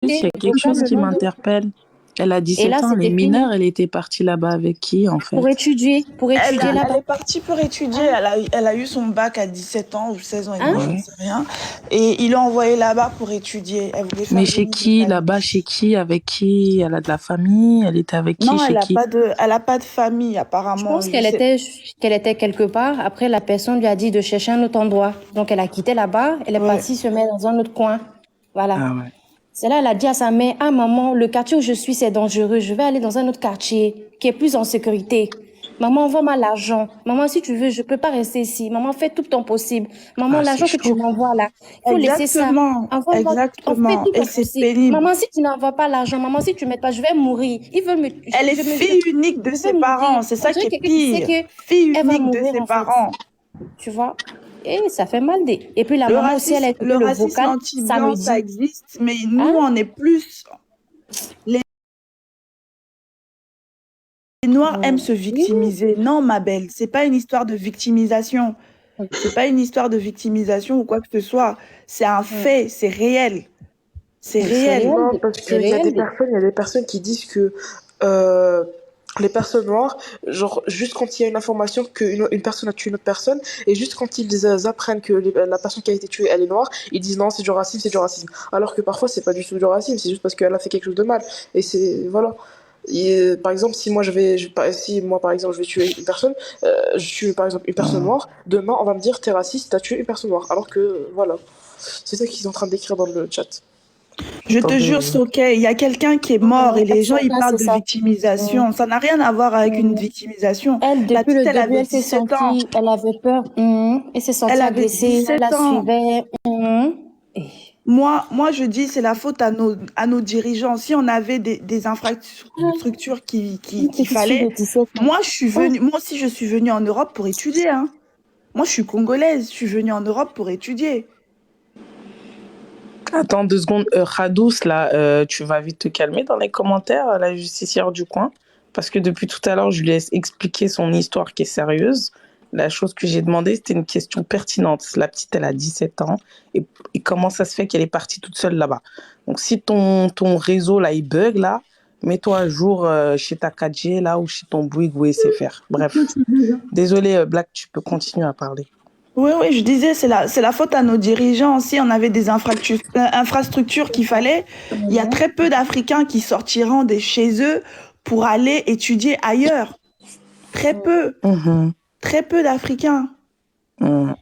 plus, il y a quelque aucun chose le qui nom de... m'interpelle. Elle a Et 17 là, ans, elle est c'était fini. mineure, elle était partie là-bas avec qui, en fait? Pour étudier Elle là-bas. est partie pour étudier. Hein? Elle a eu son bac à 17 ans ou 16 ans et demi, Hein? j'en Ouais. sais rien. Et il l'a envoyée là-bas pour étudier. Elle voulait Mais faire chez génie qui, mécanique. là-bas, chez qui, avec qui? Elle a de la famille, elle était avec qui, Non, chez qui? elle a pas de famille, Je apparemment. pense Je sais. qu'elle était quelque part. Après, la personne lui a dit de chercher un autre endroit. Donc, elle a quitté là-bas. Elle est Ouais. partie se mettre dans un autre coin. Voilà. Ah ouais. C'est là, elle a dit à sa mère, ah maman, le quartier où je suis, c'est dangereux. Je vais aller dans un autre quartier qui est plus en sécurité. Maman, envoie-moi l'argent. Maman, si tu veux, je peux pas rester ici. Maman, fais tout ton possible. Maman, Ah, c'est l'argent que tu chaud. m'envoies là, il faut laisser ça. Exactement. Envoie-moi, on fait Exactement. tout Et ton c'est possible. pénible. Maman, si tu n'envoies pas l'argent, maman, si tu m'aides pas, je vais mourir. Ils veulent me, Elle est fille unique de je ses vais mourir. parents. C'est On ça qui dirait est quelqu'un qui sait pire. que Fille elle va unique de mourir ses en fait. parents. Tu vois? Et ça fait mal. Et puis la maman aussi, elle a Le écouté le racisme vocal anti-blanc, ça samedi. existe, mais nous, Hein? on est plus. Les Noirs aiment se Oui. victimiser. Non, ma belle, c'est pas une histoire de victimisation. C'est pas une histoire de victimisation ou quoi que ce soit. C'est un fait, c'est réel. C'est C'est réel. réel. Non, parce C'est qu'il y a réel. il y a des personnes qui disent que euh, les personnes noires, genre, juste quand il y a une information qu'une personne a tué une autre personne, et juste quand ils apprennent que la personne qui a été tuée, elle est noire, ils disent non, c'est du racisme, c'est du racisme. Alors que parfois, c'est pas du tout du racisme, c'est juste parce qu'elle a fait quelque chose de mal. Et c'est, voilà. Par exemple, si moi si moi par exemple je vais tuer une personne, je tue par exemple une personne noire, demain on va me dire t'es raciste, t'as tué une personne noire. Alors que voilà, c'est ça qu'ils sont en train d'écrire dans le chat. Je te Attendez. jure, ok, il y a quelqu'un qui est mort et les gens, ils parlent C'est de ça. victimisation. Ça n'a rien à voir avec une victimisation. Elle, La depuis petite, le elle début, avait elle s'est 17 ans. sentie, elle avait peur, elle s'est Elle sentie avait agressée, elle 17 la ans. suivait. Et- Moi, je dis, c'est la faute à nos dirigeants. Si on avait des infrastructures Une qu'il petite fille de fallait, 17 ans. moi aussi, je suis venue en Europe pour étudier, hein. Moi, je suis congolaise. Je suis venue en Europe pour étudier. Attends 2 secondes. Khadous, là, tu vas vite te calmer dans les commentaires, la justicière du coin. Parce que depuis tout à l'heure, je lui ai expliqué son histoire qui est sérieuse. La chose que j'ai demandé, c'était une question pertinente. La petite, elle a 17 ans. Et comment ça se fait qu'elle est partie toute seule là-bas? Donc, si ton réseau, là, il bug, là, mets-toi à jour chez ta 4G, là, ou chez ton Bouygues ou SFR. Bref. Désolé, Black, tu peux continuer à parler. Oui, oui, je disais, c'est la faute à nos dirigeants. Si on avait des infrastructures qu'il fallait, il y a très peu d'Africains qui sortiront de chez eux pour aller étudier ailleurs. Très peu, Mhm. très peu d'Africains. Mhm.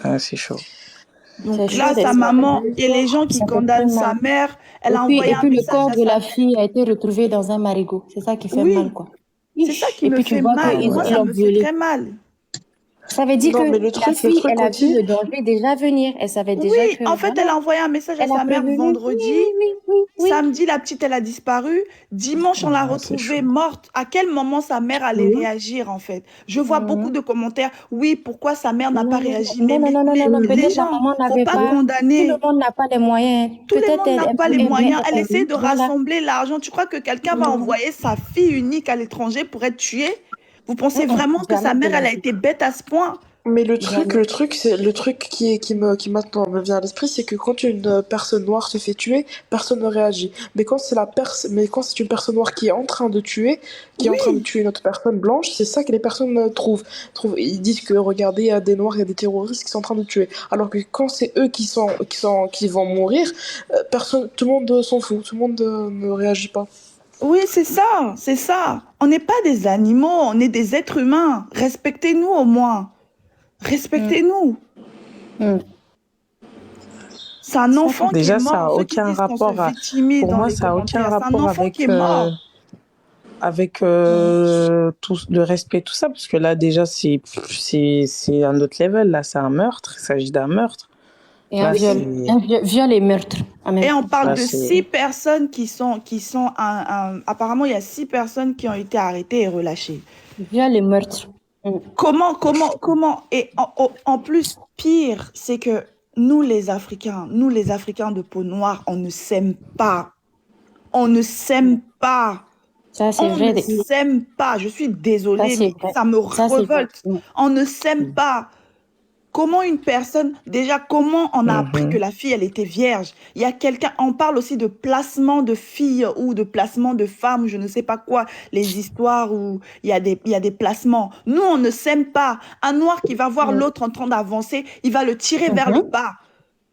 Ah, c'est chaud. Donc C'est chaud là, sa d'être maman et les gens qui ça fait très condamnent sa mal. mère, elle a envoyé Et un puis le message corps à de sa la mère. fille a été retrouvé dans un marigot. C'est ça qui fait mal, Oui, quoi. c'est ça qui Et me puis tu fait vois mal. qu'ils Moi, ils ça l'ont me fait violée. très mal. Ça veut dire que Non, mais la le fille, truc elle a vu aussi, le danger déjà venir. Elle savait déjà Oui, que, en fait, voilà, elle a envoyé un message à elle a sa mère prévenu. Oui, vendredi. oui, oui, oui, oui. Samedi, la petite, elle a disparu. Dimanche, on l'a Ah, c'est retrouvée chaud. morte. À quel moment sa mère allait réagir, en fait? Je vois beaucoup Mhm. de commentaires. Oui, pourquoi sa mère n'a pas Non, réagi? non, non, non, non, non, non. Les Peut-être la gens, maman faut n'avait pas pas. Tout le condamner. monde n'a pas les moyens. Tout le Peut-être monde n'a pas les elle voulait moyens. Elle essaie de voilà. rassembler l'argent. Tu crois que quelqu'un va envoyer sa fille unique à l'étranger pour être tuée? Vous pensez vraiment que sa Jamais de mère, la elle a vie. été bête à ce point? mais Jamais. c'est le truc qui maintenant me vient à l'esprit, c'est que quand une personne noire se fait tuer, personne ne réagit. Mais quand c'est une personne noire qui est en train de tuer, qui est en train de Oui, tuer une autre personne blanche, c'est ça que les personnes ils disent que regardez, il y a des noirs, il y a des terroristes qui sont en train de tuer. Alors que quand c'est eux qui vont mourir, personne, tout le monde s'en fout, tout le monde ne réagit pas. oui, c'est ça, c'est ça. On n'est pas des animaux, on est des êtres humains. Respectez-nous au moins. Mm, Respectez-nous. mm. C'est un Ça, enfant qui est Déjà, ça mort. a Ceux qui aucun disent qu'on se rapport victimise pour dans moi, les ça a aucun commentaires, c'est un rapport enfant qui est mort. avec tout le respect, tout ça, parce que là, déjà, c'est un autre level. Là, c'est un meurtre. Il s'agit d'un meurtre. et un Là, viol. c'est, Viol et meurtre en même Et on temps. parle là, de c'est, 6 personnes apparemment, il y a 6 personnes qui ont été arrêtées et relâchées. Viol et meurtre. Mm. Comment? Et en plus, pire, c'est que nous, les Africains de peau noire, on ne s'aime pas. On ne s'aime pas. Ça, c'est On ne vrai. s'aime pas. Je suis Ça, désolée, c'est mais vrai. ça me Ça, c'est vrai. révolte. On ne s'aime pas. Comment une personne, déjà, comment on a appris que Mhm. la fille, elle était vierge? Il y a quelqu'un, on parle aussi de placement de filles ou de placement de femmes, je ne sais pas quoi, les histoires où il y a des placements. Nous, on ne s'aime pas. Un noir qui va voir l'autre en train d'avancer, il va le tirer vers le Mhm. bas.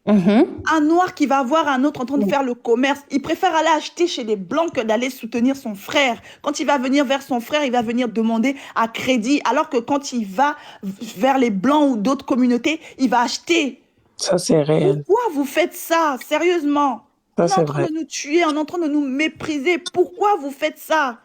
Mhm. Un noir qui va voir un autre en train de faire le commerce, il préfère aller acheter chez les blancs que d'aller soutenir son frère. Quand il va venir vers son frère, il va venir demander à crédit, alors que quand il va vers les blancs ou d'autres communautés, il va acheter. Ça, c'est réel. Pourquoi vous faites ça? Sérieusement. Ça, On est en c'est train vrai. de nous tuer, on est en train de nous mépriser. Pourquoi vous faites ça?